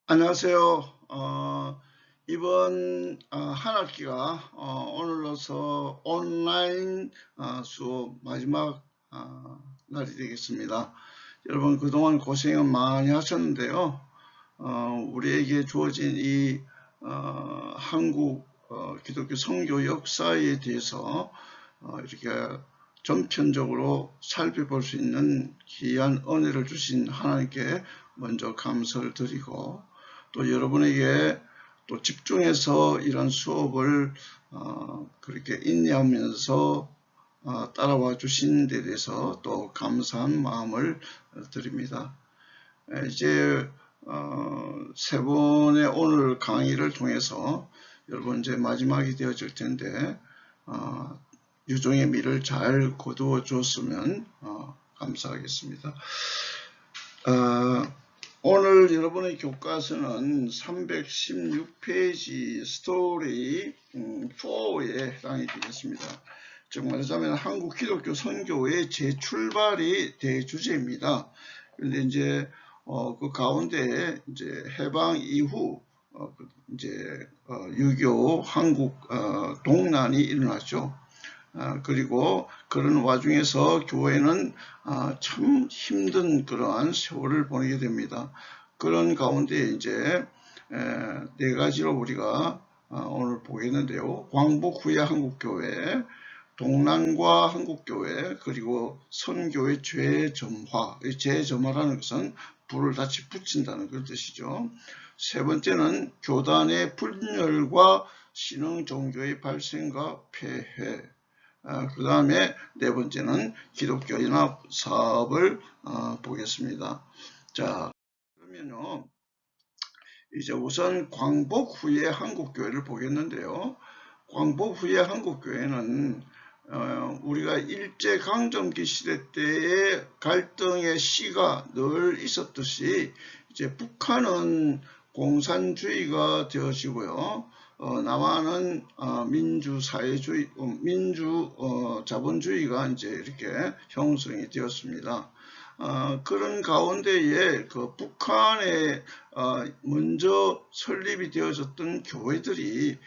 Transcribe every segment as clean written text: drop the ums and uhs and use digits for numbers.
안녕하세요. 이번 한 학기가 오늘로서 온라인 수업 마지막 날이 되겠습니다. 여러분 그동안 고생을 많이 하셨는데요. 우리에게 주어진 이 한국 기독교 선교 역사에 대해서 이렇게 전편적으로 살펴볼 수 있는 귀한 은혜를 주신 하나님께 먼저 감사를 드리고, 또 여러분에게 또 집중해서 이런 수업을 그렇게 인내하면서 따라와 주신 데 대해서 또 감사한 마음을 드립니다. 이제 세 번의 오늘 강의를 통해서 여러분 이제 마지막이 되어질 텐데 유종의 미를 잘 거두어 주었으면 감사하겠습니다. 오늘 여러분의 교과서는 316페이지 스토리 4에 해당이 되겠습니다. 즉 말하자면 한국 기독교 선교의 재출발이 대주제입니다. 그런데 이제 그 가운데 이제 해방 이후 이제 6.25 한국 동란이 일어났죠. 그리고 그런 와중에서 교회는 참 힘든 그러한 세월을 보내게 됩니다. 그런 가운데 이제 네 가지로 우리가 오늘 보겠는데요. 광복 후의 한국교회, 동란과 한국교회, 그리고 선교의 재점화. 재점화라는 것은 불을 다시 붙인다는 그런 뜻이죠. 세 번째는 교단의 분열과 신흥 종교의 발생과 폐해. 그 다음에 네 번째는 기독교 연합 사업을 보겠습니다. 자, 그러면요, 이제 우선 광복 후의 한국교회를 보겠는데요. 광복 후의 한국교회는 우리가 일제강점기 시대 때의 갈등의 시가 늘 있었듯이 이제 북한은 공산주의가 되어지고요. 남한은 민주사회주의, 자본주의가 이제 이렇게 형성이 되었습니다. 그런 가운데에 그 북한에 먼저 설립이 되어졌던 교회들이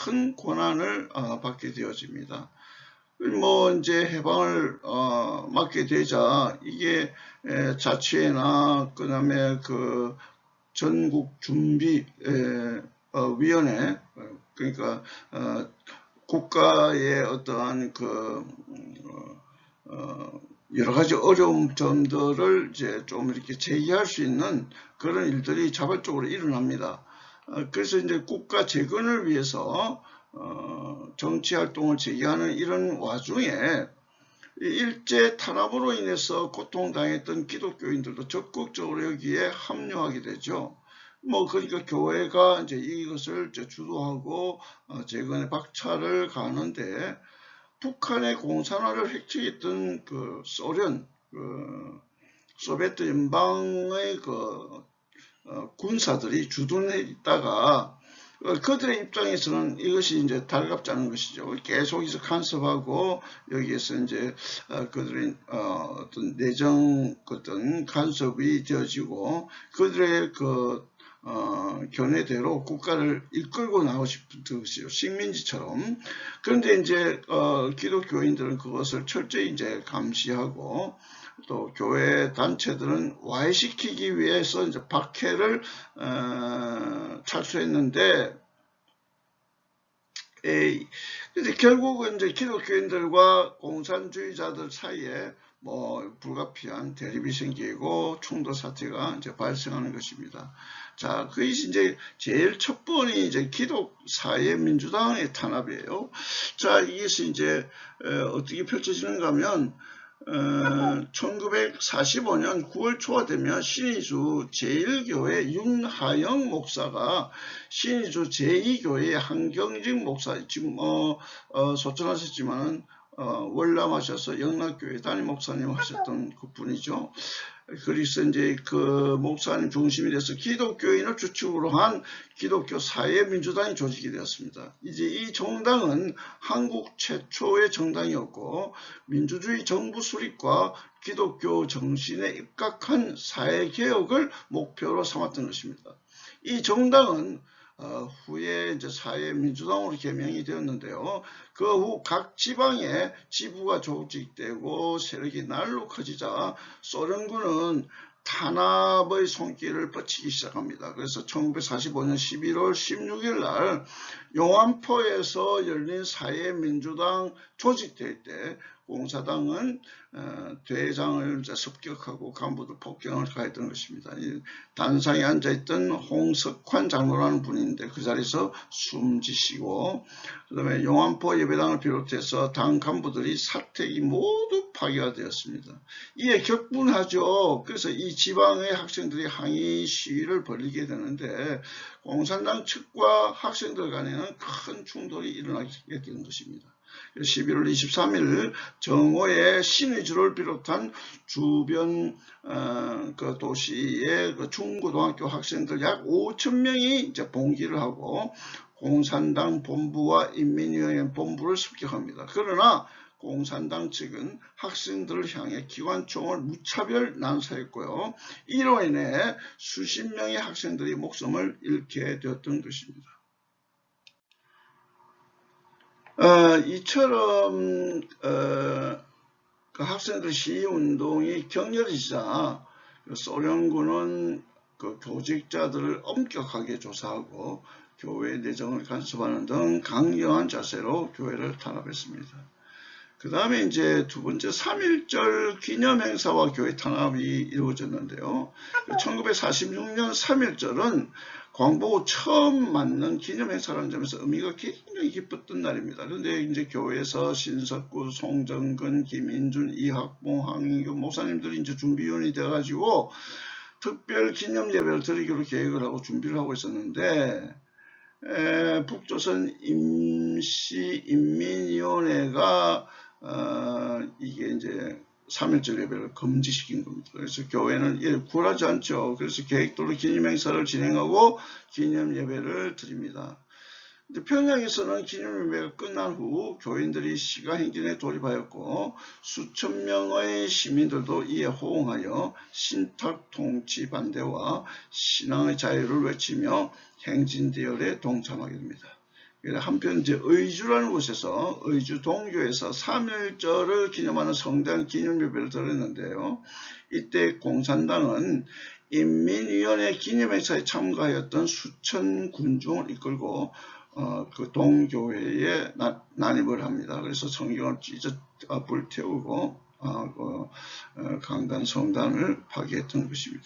큰 고난을 받게 되어집니다. 뭐 이제 해방을 맞게 되자 이게 자치회나 그다음에 그 전국 준비 위원회, 그러니까 국가의 어떠한 그 여러 가지 어려운 점들을 이제 좀 이렇게 제기할 수 있는 그런 일들이 자발적으로 일어납니다. 그래서 이제 국가 재건을 위해서 정치 활동을 제기하는 이런 와중에 일제 탄압으로 인해서 고통당했던 기독교인들도 적극적으로 여기에 합류하게 되죠. 뭐 그러니까 교회가 이제 이것을 이제 주도하고 재건에 박차를 가는데, 북한의 공산화를 획책했던 그 소련, 소비에트 연방의 그 군사들이 주둔해 있다가 그들의 입장에서는 이것이 이제 달갑지 않은 것이죠. 계속해서 간섭하고 여기에서 이제 그들의 어떤 내정 어떤 간섭이 되어지고 그들의 그 견해대로 국가를 이끌고 나오고 싶은 것이죠. 식민지처럼. 그런데 이제 기독교인들은 그것을 철저히 이제 감시하고, 또 교회 단체들은 와해시키기 위해서 이제 박해를 착수했는데, 근데 결국은 이제 기독교인들과 공산주의자들 사이에 뭐 불가피한 대립이 생기고 충돌 사태가 이제 발생하는 것입니다. 자, 그것이 이제 제일 첫 번이 이제 기독사회 민주당의 탄압이에요. 자, 이것이 이제 어떻게 펼쳐지는가 하면 1945년 9월 초가 되면 신의주 제1교회 윤하영 목사가 신의주 제2교회 한경직 목사, 지금 소천하셨지만은 월남하셔서 영락교회 담임 목사님 하셨던 그 분이죠. 그리스 이제 그 목사님 중심이 돼서 기독교인을 주축으로 한 기독교 사회민주당이 조직이 되었습니다. 이제 이 정당은 한국 최초의 정당이었고 민주주의 정부 수립과 기독교 정신에 입각한 사회개혁을 목표로 삼았던 것입니다. 이 정당은 후에 이제 사회민주당으로 개명이 되었는데요. 그 후 각 지방에 지부가 조직되고 세력이 날로 커지자 소련군은 탄압의 손길을 뻗치기 시작합니다. 그래서 1945년 11월 16일 날 용안포에서 열린 사회민주당 조직될 때 공사당은 대장을 이제 습격하고 간부들 폭격을 가했던 것입니다. 단상에 앉아있던 홍석환 장로라는 분인데 그 자리에서 숨지시고 그 다음에 용안포 예배당을 비롯해서 당 간부들이 사택이 모두 파괴가 되었습니다. 이에 격분하죠. 그래서 이 지방의 학생들이 항의 시위를 벌이게 되는데 공산당 측과 학생들 간에는 큰 충돌이 일어나게 된 것입니다. 11월 23일 정오에 신의주를 비롯한 주변 그 도시의 그 중고등학교 학생들 약 5,000명이 이제 봉기를 하고 공산당 본부와 인민위원회 본부를 습격합니다. 그러나 공산당 측은 학생들을 향해 기관총을 무차별 난사했고요. 이로 인해 수십 명의 학생들이 목숨을 잃게 되었던 것입니다. 이처럼 그 학생들 시위운동이 격렬해지자 소련군은 그 교직자들을 엄격하게 조사하고 교회 내정을 간섭하는 등 강경한 자세로 교회를 탄압했습니다. 그 다음에 이제 두 번째 3.1절 기념행사와 교회 탄압이 이루어졌는데요. 1946년 3.1절은 광복 처음 맞는 기념행사라는 점에서 의미가 굉장히 깊었던 날입니다. 그런데 이제 교회에서 신석구, 송정근, 김인준, 이학봉, 황인규 목사님들이 이제 준비위원이 돼가지고 특별 기념 예배를 드리기로 계획을 하고 준비를 하고 있었는데 북조선 임시인민위원회가 이게 이제 3.1절 예배를 금지시킨 겁니다. 그래서 교회는 굴하지 않죠. 그래서 계획대로 기념행사를 진행하고 기념 예배를 드립니다. 평양에서는 기념 예배가 끝난 후 교인들이 시가 행진에 돌입하였고 수천 명의 시민들도 이에 호응하여 신탁 통치 반대와 신앙의 자유를 외치며 행진 대열에 동참하게 됩니다. 한편 이제 의주라는 곳에서 의주 동교에서 3.1절을 기념하는 성대한 기념예배를 드렸는데요. 이때 공산당은 인민위원회 기념행사에 참가하였던 수천 군중을 이끌고 그 동교회에 난입을 합니다. 그래서 성경을 찢어 불태우고 강단 성당을 파괴했던 것입니다.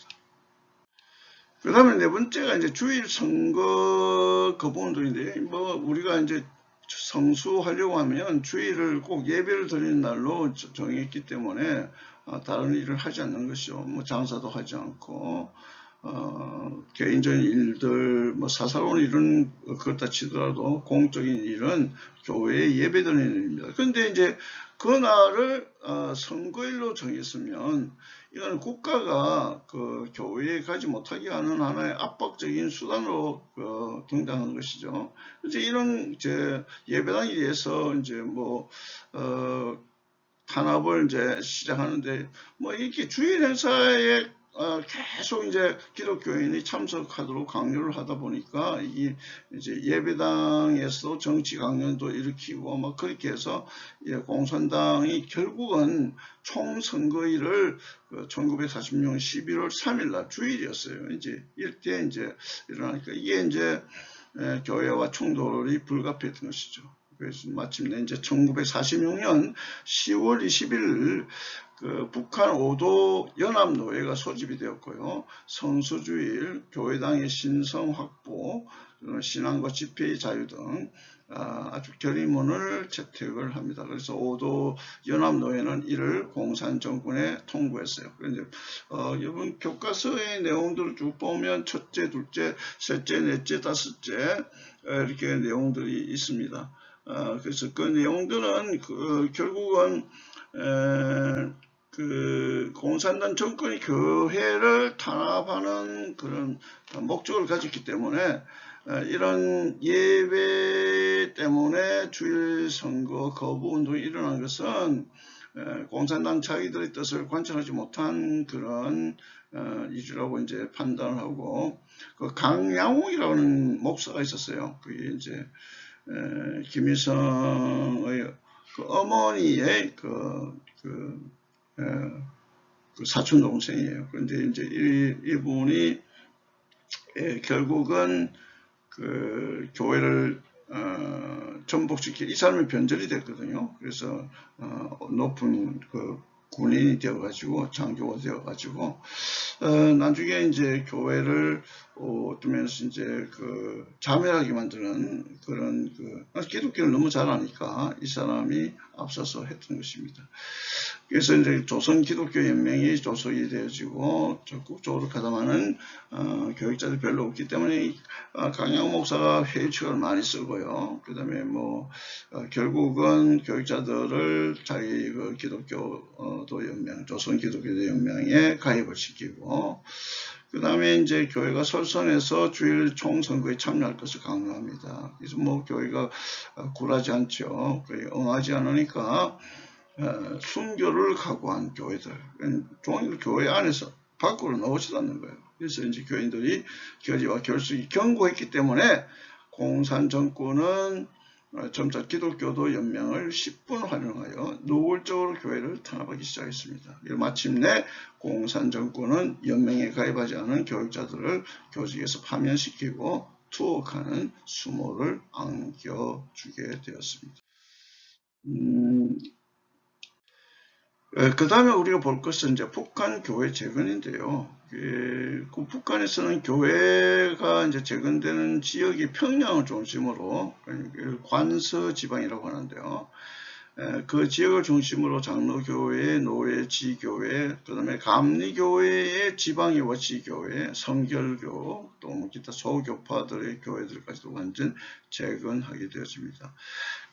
그 다음에 네 번째가 이제 주일 선거 거부운동인데, 우리가 이제 성수하려고 하면 주일을 꼭 예배를 드리는 날로 정했기 때문에 다른 일을 하지 않는 것이죠. 장사도 하지 않고, 개인적인 일들, 사사로운 일은 그렇다 치더라도 공적인 일은 교회에 예배 드리는 일입니다. 그런데 이제 그날을 선거일로 정했으면 이건 국가가 그 교회에 가지 못하게 하는 하나의 압박적인 수단으로 등장한 것이죠. 이제 이런 이제 예배당에 대해서 이제 탄압을 이제 시작하는데 이렇게 주일 행사에 계속 이제 기독교인이 참석하도록 강요를 하다 보니까 이게 이제 예배당에서 정치 강연도 일으키고 그렇게 해서 공산당이 결국은 총선거일을 1946년 11월 3일 날 주일이었어요. 이제 이때 이제 일어나니까 이게 이제 교회와 충돌이 불가피했던 것이죠. 그래서 마침내 이제 1946년 10월 20일 북한 5도 연합노예가 소집이 되었고요. 성수주일, 교회당의 신성 확보, 신앙과 집회의 자유 등 아주 결의문을 채택을 합니다. 그래서 5도 연합노예는 이를 공산정권에 통보했어요. 그런데 이번 교과서의 내용들을 쭉 보면 첫째, 둘째, 셋째, 넷째, 다섯째 이렇게 내용들이 있습니다. 그래서 그 내용들은 결국은 그 공산당 정권이 교회를 탄압하는 그런 목적을 가졌기 때문에 이런 예외 때문에 주일 선거 거부 운동이 일어난 것은 공산당 자기들의 뜻을 관철하지 못한 그런 이주라고 이제 판단을 하고, 그 강양홍이라는 목사가 있었어요. 그게 이제 김일성의 그 어머니의 그 사촌 동생이에요. 그런데 이제 이분이 결국은 그 교회를 전복시키, 이 사람이 변절이 됐거든요. 그래서 높은 그 군인이 되어가지고 장교가 되어가지고 나중에 이제 교회를 어떤 면에서 이제 그 자멸하게 만드는 그런 기독교를 너무 잘하니까 이 사람이 앞서서 했던 것입니다. 그래서 이제 조선 기독교 연맹이 조속이 되어지고 적극적으로 가담하는 교육자들이 별로 없기 때문에 강양호 목사가 회유책을 많이 쓰고요. 그 다음에 뭐 결국은 교육자들을 자기 그 기독교도 연맹, 조선 기독교도 연맹에 가입을 시키고, 그 다음에 이제 교회가 설선해서 주일 총선거에 참여할 것을 강요합니다. 그래서 뭐 교회가 굴하지 않죠. 응하지 않으니까 순교를 각오한 교회들, 종일 교회 안에서 밖으로 나오지도 않는 거예요. 그래서 이제 교인들이 결의와 결속이 견고했기 때문에 공산 정권은 점차 기독교도 연맹을 10분 활용하여 노골적으로 교회를 탄압하기 시작했습니다. 마침내 공산 정권은 연맹에 가입하지 않은 교육자들을 교직에서 파면시키고 투옥하는 수모를 안겨주게 되었습니다. 그 다음에 우리가 볼 것은 이제 북한 교회 재건인데요. 그 북한에서는 교회가 이제 재건되는 지역이 평양을 중심으로 관서 지방이라고 하는데요. 그 지역을 중심으로 장로교회, 노예지교회, 그 다음에 감리교회의 지방이와 지교회, 성결교, 또 기타 소교파들의 교회들까지도 완전 재건하게 되어집니다.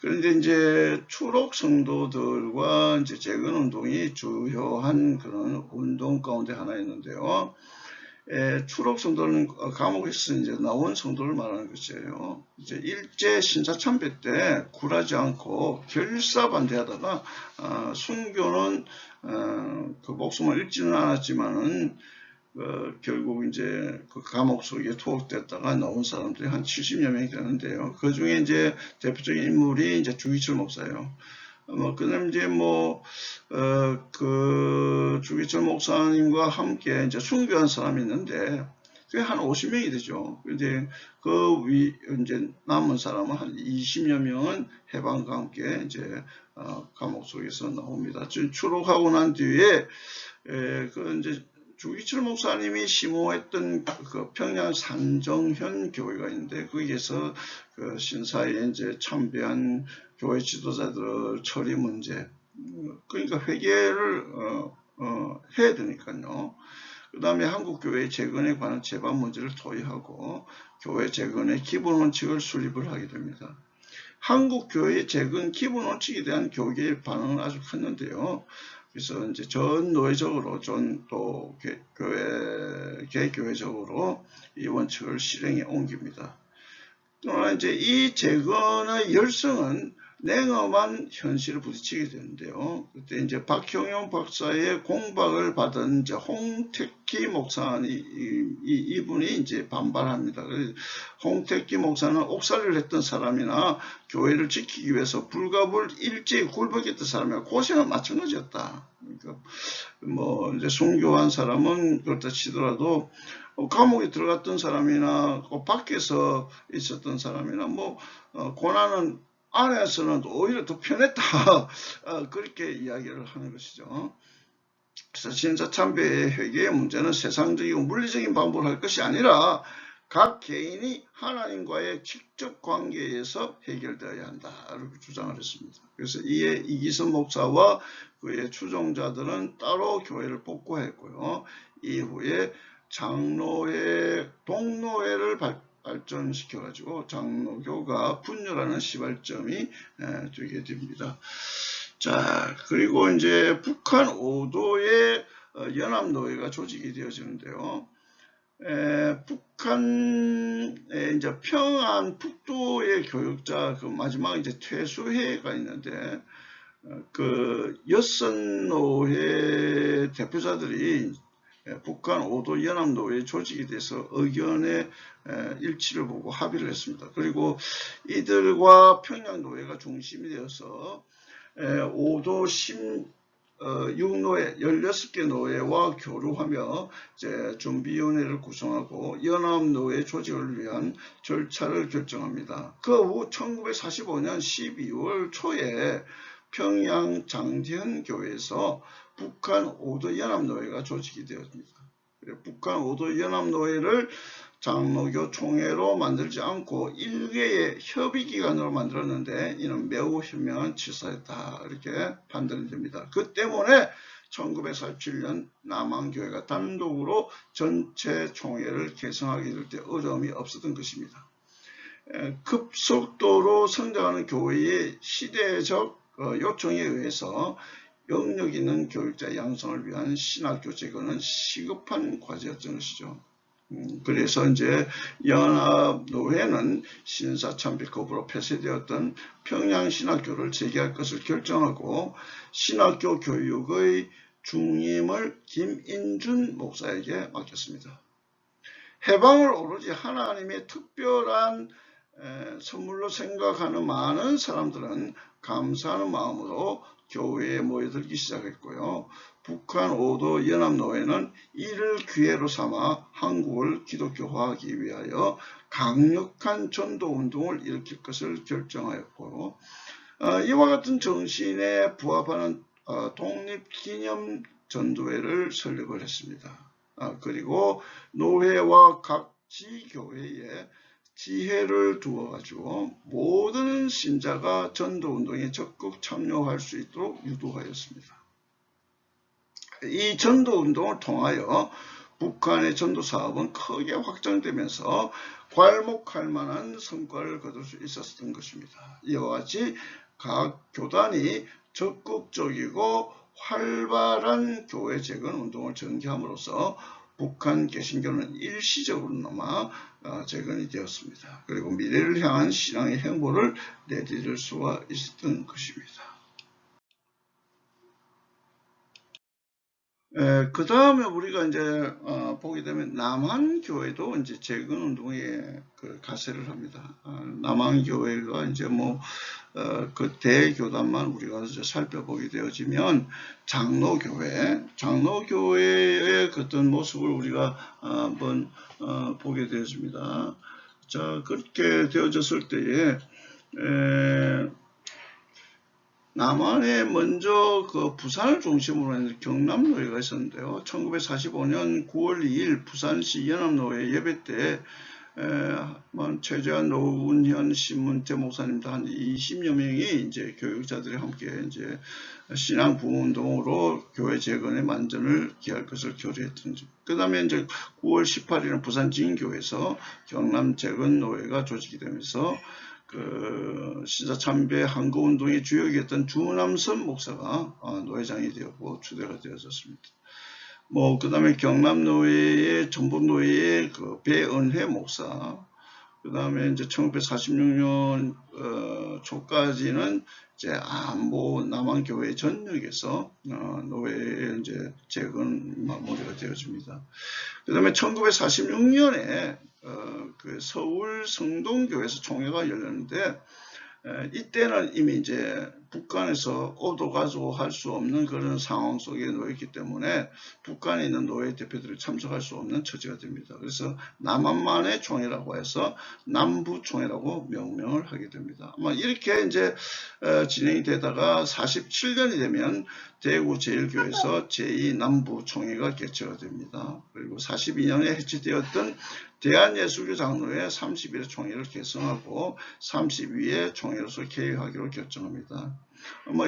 그런데 이제 추록 성도들과 이제 재건 운동이 주요한 그런 운동 가운데 하나였는데요. 추록 성도는 감옥에서 이제 나온 성도를 말하는 것이에요. 이제 일제 신사 참배 때 굴하지 않고 결사반대하다가 순교는 그 목숨을 잃지는 않았지만은 결국 이제 그 감옥 속에 투옥됐다가 나온 사람들이 한 70여 명이 되는데요. 그 중에 이제 대표적인 인물이 이제 주기철 목사예요. 그다음 이제 그 주기철 목사님과 함께 이제 순교한 사람이 있는데 그게 한 50명이 되죠. 근데 이제 남은 사람은 한 20여 명은 해방과 함께 이제 감옥 속에서 나옵니다. 추록하고 난 뒤에 그 이제 주기철 목사님이 심호했던 그 평양 산정현 교회가 있는데 거기에서 그 신사에 이제 참배한 교회 지도자들 처리 문제, 그러니까 회개를 해야 되니까요. 그 다음에 한국교회 재건에 관한 제반 문제를 토의하고 교회 재건의 기본 원칙을 수립을 하게 됩니다. 한국교회 재건 기본 원칙에 대한 교계의 반응은 아주 컸는데요. 그래서 이제 전 노회적으로 또 개교회적으로 이 원칙을 실행에 옮깁니다. 또한 이제 이 재건의 열성은 냉엄한 현실을 부딪히게 되는데요. 그때 이제 박형용 박사의 공박을 받은 이제 홍택기 목사는 이분이 이제 반발합니다. 홍택기 목사는 옥살이를 했던 사람이나 교회를 지키기 위해서 불갑을 일제히 굴복했던 사람이나 고생은 마찬가지였다. 그러니까 이제 순교한 사람은 그렇다 치더라도 감옥에 들어갔던 사람이나 밖에서 있었던 사람이나 고난은 안에서는 오히려 더 편했다. 그렇게 이야기를 하는 것이죠. 그래서 신사참배의 회개의 문제는 세상적이고 물리적인 방법을 할 것이 아니라 각 개인이 하나님과의 직접 관계에서 해결되어야 한다. 이렇게 주장을 했습니다. 그래서 이에 이기선 목사와 그의 추종자들은 따로 교회를 복구했고요. 이후에 장로회, 동로회를 발전시켜가지고 장로교가 분열하는 시발점이 되게 됩니다. 자, 그리고 이제 북한 5도의 연합노예가 조직이 되어지는데요. 북한의 이제 평안 북도의 교육자 그 마지막 이제 퇴수회가 있는데 그 여선노회 대표자들이 북한 5도 연합노회 조직에 대해서 의견의 일치를 보고 합의를 했습니다. 그리고 이들과 평양노회가 중심이 되어서 5도 6노회, 16개 노회와 교류하며 이제 준비위원회를 구성하고 연합노회 조직을 위한 절차를 결정합니다. 그 후 1945년 12월 초에 평양 장대현교회에서 북한 5도 연합노회가 조직이 되었습니다. 북한 5도 연합노회를 장로교 총회로 만들지 않고 일개의 협의기관으로 만들었는데 이는 매우 현명한 치사였다 이렇게 판단이 됩니다. 그 때문에 1947년 남한교회가 단독으로 전체 총회를 개성하게 될 때 어려움이 없었던 것입니다. 급속도로 성장하는 교회의 시대적 요청에 의해서 영역 있는 교육자 양성을 위한 신학교 제거는 시급한 과제였던 것이죠. 그래서 이제 연합노회는 신사참배법으로 폐쇄되었던 평양신학교를 재개할 것을 결정하고 신학교 교육의 중임을 김인준 목사에게 맡겼습니다. 해방을 오로지 하나님의 특별한 선물로 생각하는 많은 사람들은 감사하는 마음으로 교회에 모여들기 시작했고요. 북한 5도 연합노회는 이를 기회로 삼아 한국을 기독교화하기 위하여 강력한 전도운동을 일으킬 것을 결정하였고 이와 같은 정신에 부합하는 독립기념전도회를 설립을 했습니다. 그리고 노회와 각 지교회에 지혜를 두어 가지고 모든 신자가 전도운동에 적극 참여할 수 있도록 유도하였습니다. 이 전도운동을 통하여 북한의 전도사업은 크게 확장되면서 괄목할 만한 성과를 거둘 수 있었던 것입니다. 이와 같이 각 교단이 적극적이고 활발한 교회 재건 운동을 전개함으로써 북한 개신교는 일시적으로나마 재건이 되었습니다. 그리고 미래를 향한 신앙의 행보를 내디딜 수가 있었던 것입니다. 그 다음에 우리가 이제 보게 되면 남한교회도 이제 재건 운동에 그 가세를 합니다. 남한교회가 이제 그 대교단만 우리가 이제 살펴보게 되어지면 장로교회의 어떤 모습을 우리가 한번 보게 되었습니다. 자, 그렇게 되어졌을 때에 남한에 먼저 그 부산을 중심으로 하는 경남노회가 있었는데요. 1945년 9월 2일 부산시 연합노회 예배 때 최재환, 노은현, 신문태 목사님들 한 20여 명이 이제 교육자들이 함께 이제 신앙 부흥운동으로 교회 재건의 만전을 기할 것을 결의했던. 그 다음에 이제 9월 18일은 부산 진교에서 경남 재건노회가 조직이 되면서 그 신사참배 항거운동의 주역이었던 주남선 목사가 노회장이 되었고 추대가 되어졌습니다. 그 다음에 경남노회의 전북노회의 그 배은혜 목사, 그 다음에 이제 1946년 초까지는 이제 안보 남한교회 전역에서 노회의 이제 재건 마무리가 되어집니다. 그 다음에 1946년에 그 서울 성동교에서 총회가 열렸는데 이때는 이미 이제 북한에서 오도 가지고 할 수 없는 그런 상황 속에 놓였기 때문에 북한에 있는 노예 대표들이 참석할 수 없는 처지가 됩니다. 그래서 남한만의 총회라고 해서 남부총회라고 명명을 하게 됩니다. 아마 이렇게 이제 진행이 되다가 47년이 되면 대구 제1교에서 제2남부총회가 개최가 됩니다. 그리고 42년에 해체되었던 대한예술교 장로회 31회 총회를 개성하고 32회 총회로서 개회하기로 결정합니다.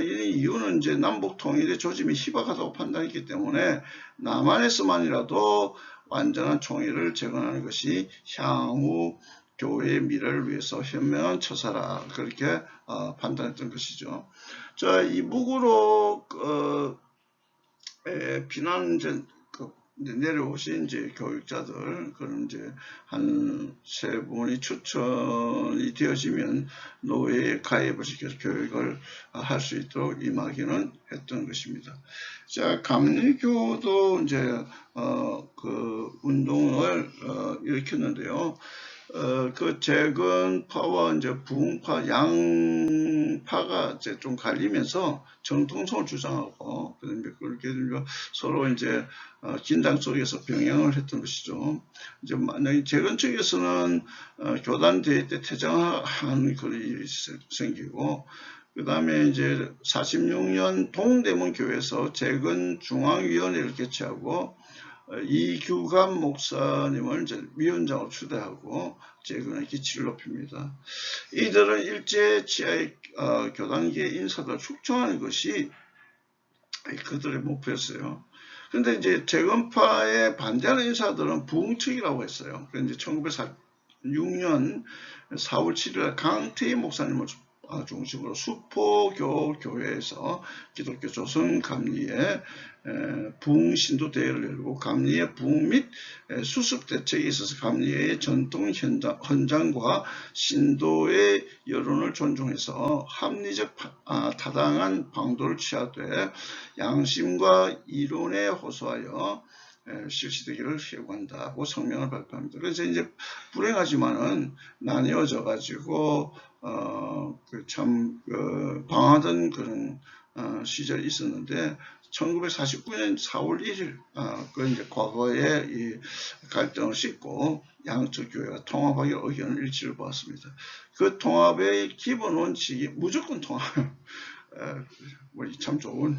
이 이유는 이제 남북 통일의 조짐이 희박하다고 판단했기 때문에 남한에서만이라도 완전한 총회를 재건하는 것이 향후 교회의 미래를 위해서 현명한 처사라 그렇게 판단했던 것이죠. 자, 이북으로 비난 내려오신 이제 교육자들 그런 이제 한 세 분이 추천이 되어지면 노예에 가입을 시켜서 교육을 할 수 있도록 임하기는 했던 것입니다. 자, 감리교도 이제 그 운동을 일으켰는데요. 그 재건파와 이제 부흥파 양파가 이제 좀 갈리면서 정통성을 주장하고 그렇게 서로 이제 긴장 속에서 병행을 했던 것이죠. 이제 만약에 재건 측에서는 교단 대회 때 퇴장하는 그런 일이 생기고, 그 다음에 이제 46년 동대문 교회에서 재건 중앙위원회를 개최하고 이규감 목사님을 이제 위원장으로 초대하고 재건의 기치를 높입니다. 이들은 일제 지하의 교단계 인사들을 축청하는 것이 그들의 목표였어요. 그런데 이제 재건파에 반대하는 인사들은 부흥측이라고 했어요. 그래서 이제 1946년 4월 7일 강태희 목사님을 중심으로 수포교회에서 기독교 조선 감리의 부흥신도 대회를 열고 감리의 부흥 및 수습 대책에 있어서 감리의 전통 헌장과 신도의 여론을 존중해서 합리적 타당한 방도를 취하되 양심과 이론에 호소하여 실시되기를 요구한다고 성명을 발표합니다. 그래서 이제 불행하지만은 나뉘어져 가지고 참 방황하던 그런 시절이 있었는데 1949년 4월 1일 그 이제 과거의 이 갈등을 싣고 양쪽 교회가 통합하기 의견을 일치를 보았습니다. 그 통합의 기본 원칙이 무조건 통합. 참 좋은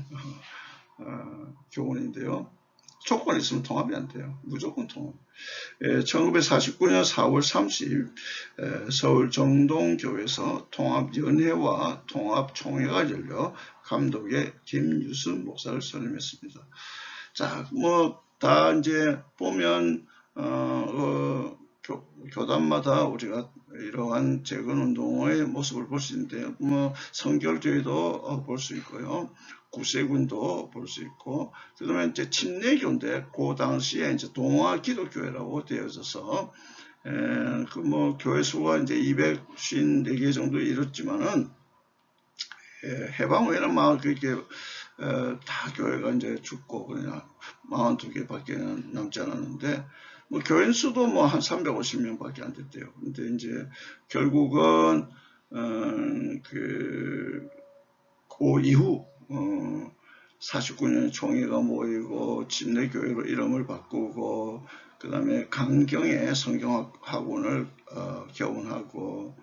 교훈인데요. 조건이 있으면 통합이 안 돼요. 무조건 통합. 1949년 4월 30일 서울 정동교회에서 통합연회와 통합총회가 열려 감독의 김유순 목사를 선임했습니다. 자, 뭐 다 이제 보면 교단마다 우리가 이러한 재건운동의 모습을 볼 수 있는데요. 뭐 성결교회도 볼 수 있고요. 구세군도 볼 수 있고, 그 다음에 이제 침례교인데, 그 당시에 이제 동아 기독교회라고 되어져서, 그 뭐 교회 수가 이제 254개 정도 이뤘지만은, 해방 후에는 막 그렇게, 다 교회가 이제 죽고, 그냥 42개밖에 남지 않았는데, 뭐 교인 수도 뭐 한 350명 밖에 안 됐대요. 근데 이제 결국은, 그 이후 49년 총회가 모이고 침례교회로 이름을 바꾸고 그 다음에 강경의 성경학원을 개원하고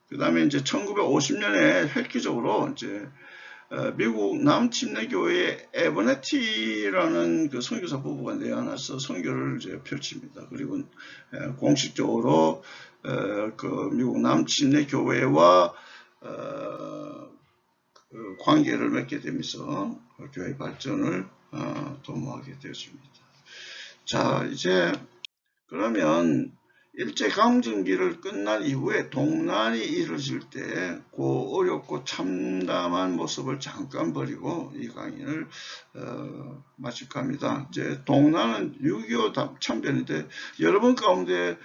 그 다음에 이제 1950년에 획기적으로 이제 미국 남침례교회의 에버네티라는 그 선교사 부부가 내어나서 선교를 이제 펼칩니다. 그리고 공식적으로 그 미국 남침례교회와 그 관계를 맺게 되면서 교회 발전을 도모하게 되었습니다. 자, 이제 그러면 일제강점기를 끝난 이후에 동란이 이루어질 때 그 어렵고 참담한 모습을 잠깐 버리고 이 강의를 마칠까 합니다. 이제 동란은 6.25 참전인데 여러분 가운데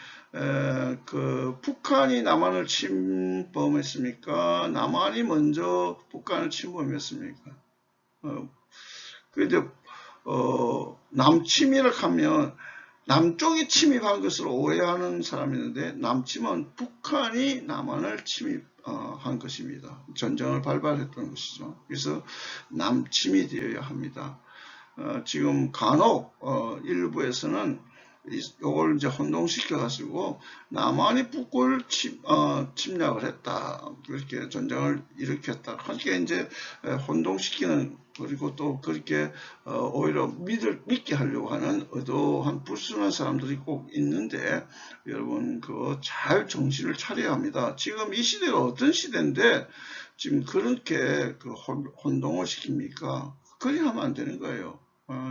그 북한이 남한을 침범했습니까? 남한이 먼저 북한을 침범했습니까? 그런데 남침이라 하면 남쪽이 침입한 것으로 오해하는 사람이 있는데 남침은 북한이 남한을 침입한 것입니다. 전쟁을 발발했던 것이죠. 그래서 남침이 되어야 합니다. 지금 간혹 일부에서는 이걸 이제 혼동시켜 가지고 남한이 북을 침략을 했다 그렇게 전쟁을 일으켰다 그렇게 이제 혼동시키는 그리고 또 그렇게 오히려 믿게 하려고 하는 의도한 불순한 사람들이 꼭 있는데 여러분 그거 잘 정신을 차려야 합니다. 지금 이 시대가 어떤 시대인데 지금 그렇게 그 혼동을 시킵니까? 그리 하면 안 되는 거예요.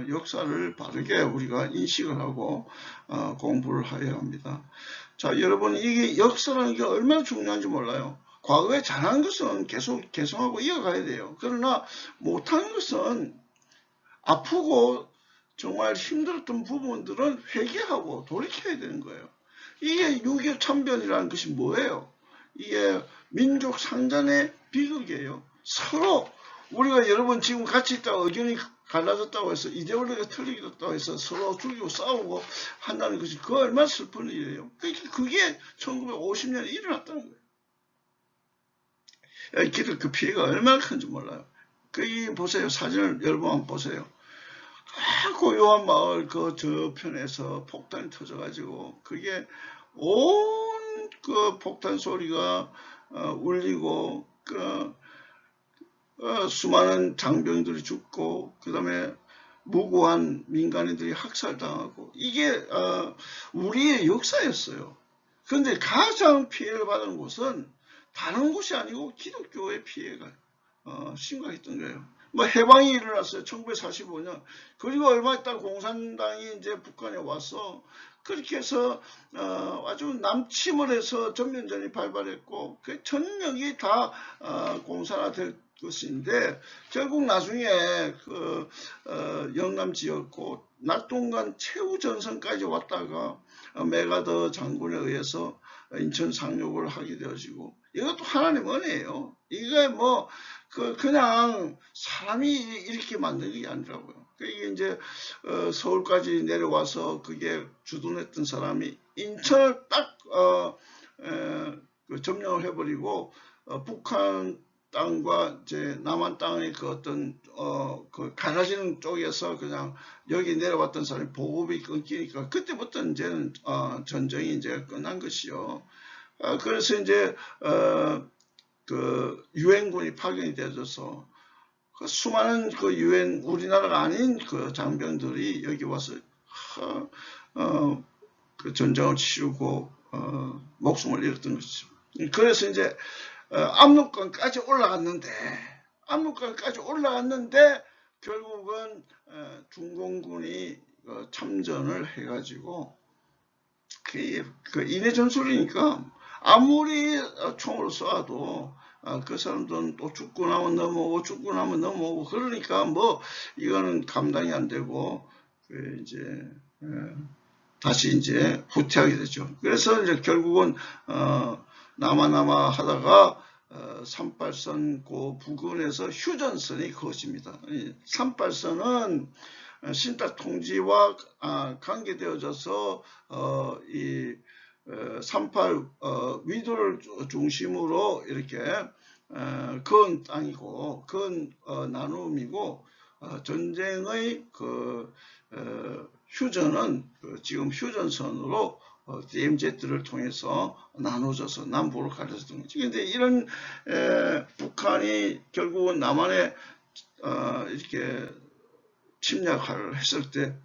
역사를 바르게 우리가 인식을 하고 공부를 해야 합니다. 자, 여러분, 이게 역사라는 게 얼마나 중요한지 몰라요. 과거에 잘한 것은 계속 개성하고 이어가야 돼요. 그러나 못한 것은 아프고 정말 힘들었던 부분들은 회개하고 돌이켜야 되는 거예요. 이게 6.25 참변이라는 것이 뭐예요? 이게 민족 상잔의 비극이에요. 서로 우리가 여러분 지금 같이 있다가 의견이 갈라졌다고 해서 이데올로기가 틀리겠다고 해서 서로 죽이고 싸우고 한다는 것이 그 얼마나 슬픈 일이에요. 그게 1950년에 일어났다는 거예요. 그 피해가 얼마나 큰지 몰라요. 이 보세요. 사진을 여러분 한번 보세요. 고요한 마을 그 저편에서 폭탄이 터져가지고 그게 온 그 폭탄 소리가 울리고 수많은 장병들이 죽고 그 다음에 무고한 민간인들이 학살당하고 이게 우리의 역사였어요. 그런데 가장 피해를 받은 곳은 다른 곳이 아니고 기독교의 피해가 심각했던 거예요. 뭐 해방이 일어났어요. 1945년. 그리고 얼마 있다 공산당이 이제 북한에 와서 그렇게 해서 아주 남침을 해서 전면전이 발발했고 그 전역이 다 공산화될 것인데 결국 나중에 그 영남 지역고 낮 동안 최후 전선까지 왔다가 메가더 장군에 의해서 인천 상륙을 하게 되어지고 이것도 하나님 은혜예요. 이게 뭐 그냥 사람이 이렇게 만든 게 아니라고요. 이게 이제 서울까지 내려와서 그게 주둔했던 사람이 인천을 딱 점령을 해버리고 북한 땅과 이제 남한 땅의 그 어떤 그 갈라지는 쪽에서 그냥 여기 내려왔던 사람이 보급이 끊기니까 그때부터 이제는 전쟁이 이제 끝난 것이요. 그래서 이제 그 유엔군이 파견이 되어서 그 수많은 그 유엔 우리나라가 아닌 그 장병들이 여기 와서 그 전쟁을 치르고 목숨을 잃었던 것이죠. 그래서 이제 압록강까지 올라갔는데 결국은 중공군이 참전을 해가지고 그 인해 전술이니까 아무리 총을 쏴도 그 사람들은 또 죽고 나면 넘어오고 그러니까 뭐 이거는 감당이 안 되고 이제 다시 이제 후퇴하게 되죠. 그래서 이제 결국은 남아 하다가 38선 그 부근에서 휴전선이 그것입니다. 38선은 신탁 통지와 관계되어져서 이 38 위도를 중심으로 이렇게 그은 땅이고 그은 나눔이고 전쟁의 그 휴전은 지금 휴전선으로 DMZ를 통해서 나눠져서 남북으로 가려졌던 거죠. 그런데 이런 북한이 결국은 남한에 이렇게 침략을 했을 때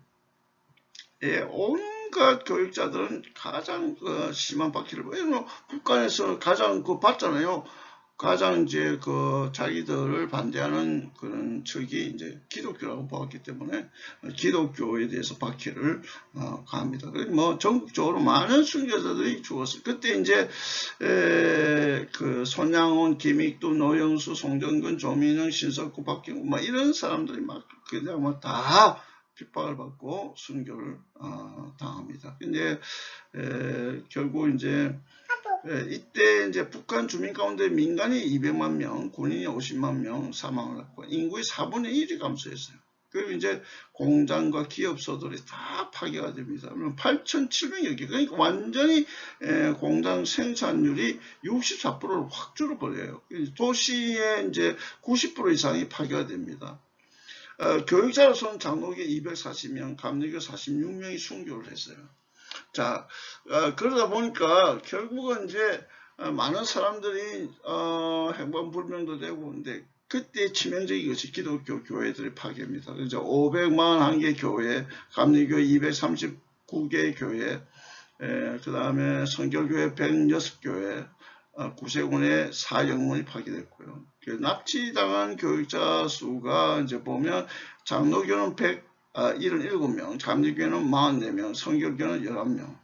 온갖 교육자들은 가장 심한 박해를 왜냐면 북한에서 가장 받잖아요. 가장 이제 자기들을 반대하는 그런 측이 이제 기독교라고 보았기 때문에 기독교에 대해서 박해를 가합니다. 뭐 전국적으로 많은 순교자들이 죽었어요. 그때 이제 그 손양훈, 김익두, 노영수, 송정근, 조민영, 신석구, 박경구 뭐 이런 사람들이 막 그냥 뭐 다 핍박을 받고 순교를 당합니다. 근데 결국 이제 이때 이제 북한 주민 가운데 민간이 200만 명, 군인이 50만 명 사망을 했고 인구의 4분의 1이 감소했어요. 그리고 이제 공장과 기업소들이 다 파괴가 됩니다. 8,700여 개. 그러니까 완전히 공장 생산률이 64%로 확 줄어버려요. 도시의 이제 90% 이상이 파괴가 됩니다. 교육자로서는 장로교 240명, 감리교 46명이 순교를 했어요. 자, 그러다 보니까 결국은 이제 많은 사람들이 행방불명도 되고 근데 그때 치명적인 것이 기독교 교회들의 파괴입니다. 그래서 541개 교회, 감리교 239개 교회, 그 다음에 선교교회 106교회, 구세군의 4영문이 파괴됐고요. 납치당한 교육자 수가 이제 보면 장로교는 77명, 감리교회는 44명, 성결교는 11명,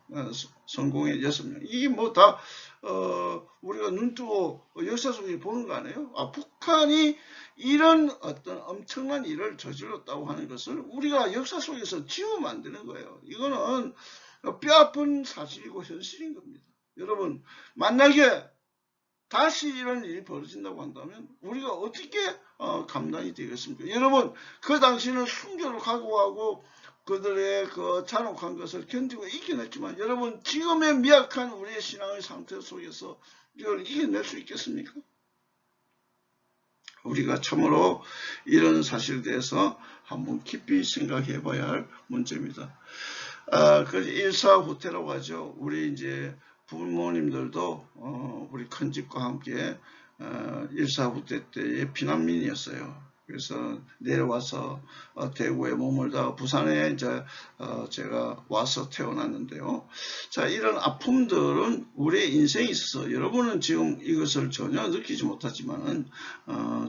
성공회 6명. 이게 뭐 다 우리가 눈뜨고 역사 속에 보는 거 아니에요? 북한이 이런 어떤 엄청난 일을 저질렀다고 하는 것을 우리가 역사 속에서 지우면 안 되는 거예요. 이거는 뼈아픈 사실이고 현실인 겁니다. 여러분, 만약에 다시 이런 일이 벌어진다고 한다면 우리가 어떻게 감당이 되겠습니까? 여러분, 그 당시는 순교를 각오하고 그들의 그 잔혹한 것을 견디고 이겨냈지만, 여러분, 지금의 미약한 우리의 신앙의 상태 속에서 이걸 이겨낼 수 있겠습니까? 우리가 참으로 이런 사실에 대해서 한번 깊이 생각해 봐야 할 문제입니다. 그 일사후퇴라고 하죠. 우리 이제 부모님들도 우리 큰 집과 함께 일사후퇴 때의 피난민이었어요. 그래서 내려와서 대구에 머물다가 부산에 이제 제가 와서 태어났는데요. 자, 이런 아픔들은 우리의 인생에 있어서 여러분은 지금 이것을 전혀 느끼지 못하지만은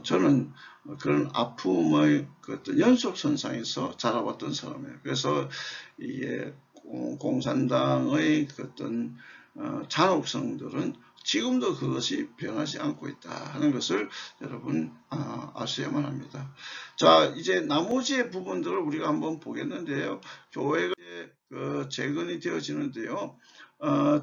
저는 그런 아픔의 그 어떤 연속선상에서 자라왔던 사람이에요. 그래서 이게 공산당의 그 어떤 잔혹성들은 지금도 그것이 변하지 않고 있다 하는 것을 여러분 아셔야만 합니다. 자, 이제 나머지의 부분들을 우리가 한번 보겠는데요. 교회가 재건이 되어지는데요.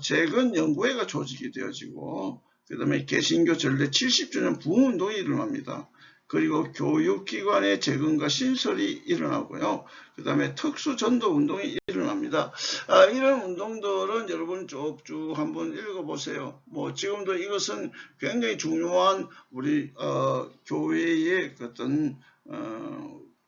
재건 연구회가 조직이 되어지고, 그 다음에 개신교 전례 70주년 부흥운동이 일어납니다. 그리고 교육기관의 재건과 신설이 일어나고요. 그 다음에 특수전도운동이 일어납니다. 이런 운동들은 여러분 쭉 한번 읽어보세요. 뭐 지금도 이것은 굉장히 중요한 우리 교회의 어떤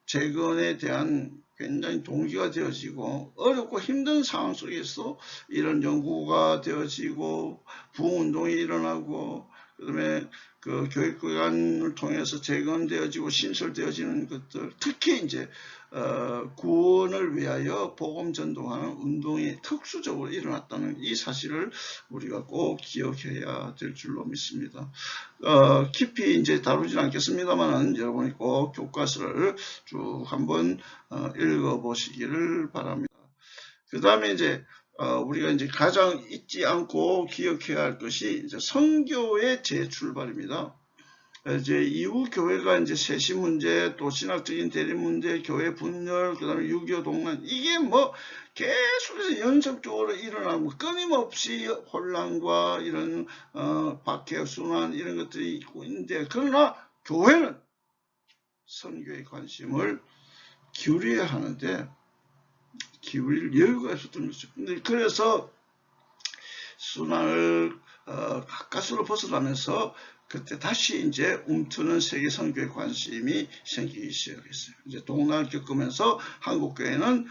재건에 대한 굉장히 동기가 되어지고, 어렵고 힘든 상황 속에서 이런 연구가 되어지고 부흥운동이 일어나고, 그 다음에 그 교육기관을 통해서 재건되어지고 신설되어지는 것들, 특히 이제 구원을 위하여 복음 전도하는 운동이 특수적으로 일어났다는 이 사실을 우리가 꼭 기억해야 될 줄로 믿습니다. 깊이 이제 다루진 않겠습니다만은 여러분이 꼭 교과서를 쭉 한번 읽어보시기를 바랍니다. 그 다음에 이제 우리가 이제 가장 잊지 않고 기억해야 할 것이 이제 선교의 재출발입니다. 이제 이후 교회가 이제 세시 문제, 또 신학적인 대립 문제, 교회 분열, 그 다음에 6.25 동란, 이게 뭐 계속해서 연속적으로 일어나고 끊임없이 혼란과 이런 박해, 순환 이런 것들이 있고 있는데, 그러나 교회는 선교에 관심을 기울여야 하는데 기울일 여유가 없었던 거죠. 근데 그래서 순환을 가까스로 벗어나면서 그때 다시 이제 움트는 세계 선교에 관심이 생기기 시작했어요. 이제 동남을 겪으면서 한국교회는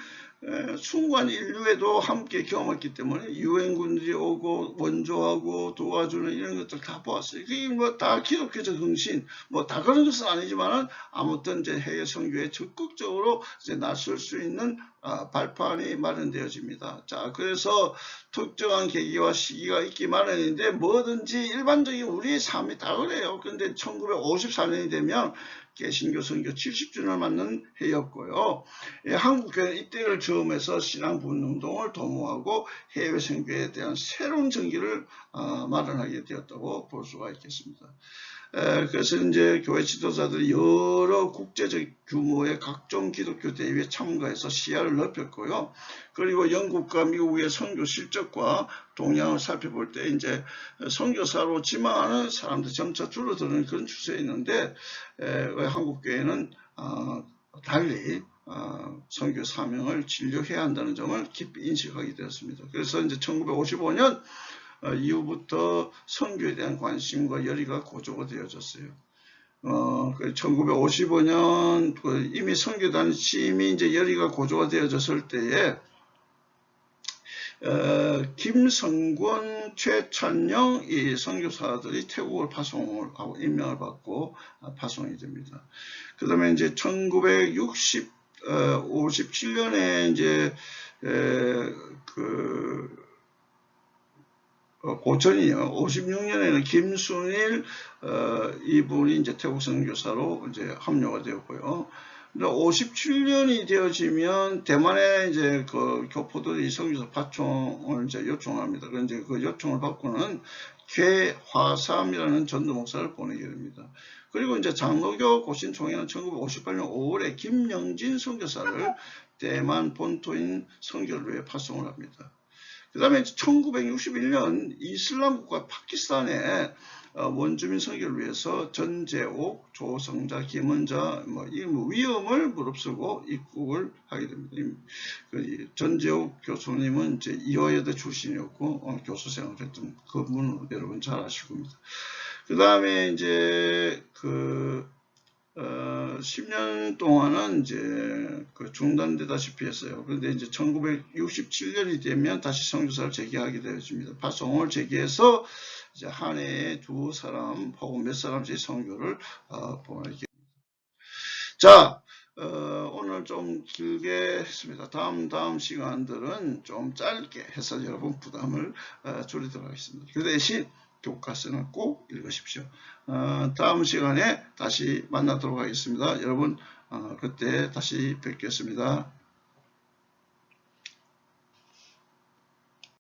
순간 인류에도 함께 경험했기 때문에 유엔군들이 오고 원조하고 도와주는 이런 것들 다 보았어요. 그게 뭐 다 기독교적 흥신, 뭐 다 그런 것은 아니지만은 아무튼 이제 해외 선교에 적극적으로 이제 나설 수 있는 발판이 마련되어집니다. 자, 그래서 특정한 계기와 시기가 있기 마련인데 뭐든지 일반적인 우리의 삶이 다 그래요. 그런데 1954년이 되면 개신교 선교 70주년을 맞는 해였고요. 한국교회는 이때를 처음해서 신앙분운동을 도모하고 해외 선교에 대한 새로운 전기를 마련하게 되었다고 볼 수가 있겠습니다. 그래서 이제 교회 지도자들이 여러 국제적 규모의 각종 기독교 대회에 참가해서 시야를 넓혔고요. 그리고 영국과 미국의 선교 실적과 동향을 살펴볼 때 이제 선교사로 지망하는 사람들 점차 줄어드는 그런 추세에 있는데, 한국교회는 달리 선교 사명을 진료해야 한다는 점을 깊이 인식하게 되었습니다. 그래서 이제 1955년 이후부터 선교에 대한 관심과 열의가 고조가 되어졌어요. 1955년 이미 선교단 취임이 이제 열의가 고조가 되어졌을 때에 김성권, 최찬영 이 선교사들이 태국을 파송을 하고 임명을 받고 파송이 됩니다. 그 다음에 이제 1957년에 이제 고천이요. 56년에는 김순일 이분이 이제 태국 선교사로 이제 합류가 되었고요. 57년이 되어지면 대만의 이제 그 교포들이 성교사 파송을 이제 요청합니다. 그런데 그 요청을 받고는 괴화삼이라는 전도 목사를 보내게 됩니다. 그리고 이제 장로교 고신총회는 1958년 5월에 김영진 선교사를 대만 본토인 선교를 위해 파송을 합니다. 그 다음에 1961년 이슬람 국가 파키스탄에 원주민 선교를 위해서 전재옥, 조성자, 김은자 위험을 무릅쓰고 입국을 하게 됩니다. 전재옥 교수님은 이제 이화여대 출신이었고 교수 생활을 했던 그분은 여러분 잘 아실 겁니다. 그 다음에 이제 10년 동안은 이제 중단되다시피 했어요. 그런데 이제 1967년이 되면 다시 선교사를 재개하게 되어집니다. 파송을 재개해서 이제 한 해에 2사람 혹은 몇 사람씩 선교를 보내게 됩니다. 자, 오늘 좀 길게 했습니다. 다음 시간들은 좀 짧게 해서 여러분 부담을 줄이도록 하겠습니다. 그 대신 교과서는 꼭 읽으십시오. 다음 시간에 다시 만나도록 하겠습니다. 여러분 그때 다시 뵙겠습니다.